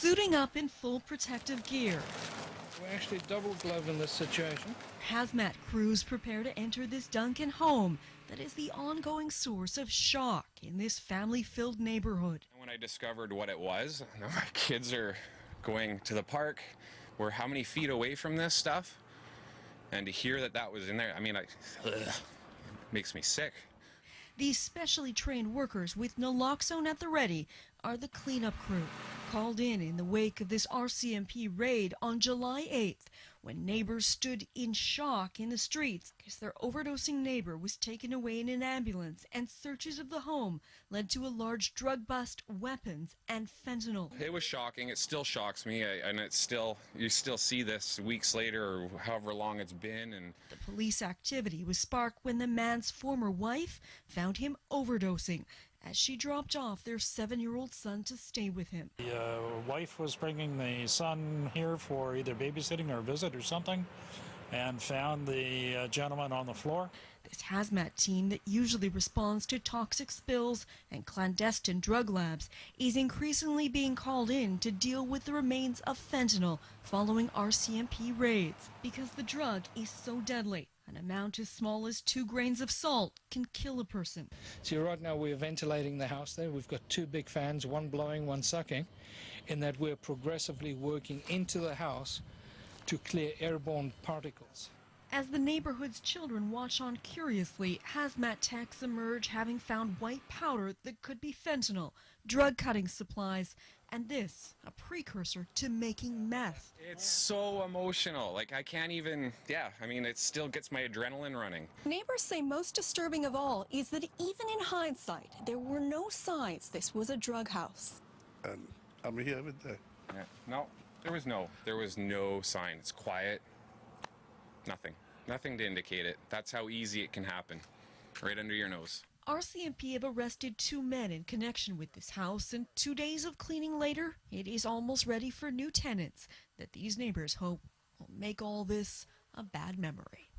suiting up in full protective gear. We're actually double glove in this situation. Hazmat crews prepare to enter this Duncan home that is the ongoing source of shock in this family-filled neighborhood. When I discovered what it was, my kids are going to the park. We're how many feet away from this stuff? And to hear that that was in there, I mean, makes me sick. These specially trained workers with naloxone at the ready are the cleanup crew, called in the wake of this RCMP raid on July 8th, when neighbors stood in shock in the streets because their overdosing neighbor was taken away in an ambulance, and searches of the home led to a large drug bust, weapons, and fentanyl. It was shocking. It still shocks me, and it's still, you still see this weeks later or however long it's been. And the police activity was sparked when the man's former wife found him overdosing as she dropped off their 7-year-old son to stay with him. The wife was bringing the son here for either babysitting or a visit or something, and found the gentleman on the floor. This hazmat team that usually responds to toxic spills and clandestine drug labs is increasingly being called in to deal with the remains of fentanyl following RCMP raids, because the drug is so deadly. An amount as small as 2 grains of salt can kill a person. So right now we're ventilating the house there. We've got 2 big fans, one blowing, one sucking, in that we're progressively working into the house to clear airborne particles. As the neighborhood's children watch on curiously, hazmat techs emerge having found white powder that could be fentanyl, drug cutting supplies, and this, a precursor to making meth. it's so emotional. Like, I can't even, I mean, it still gets my adrenaline running. Neighbors say most disturbing of all is that even in hindsight, there were no signs this was a drug house. And I'm here every day. Yeah. No, there was no sign. It's quiet. Nothing to indicate it. That's how easy it can happen, right under your nose. RCMP have arrested 2 men in connection with this house, and 2 days of cleaning later, it is almost ready for new tenants that these neighbors hope will make all this a bad memory.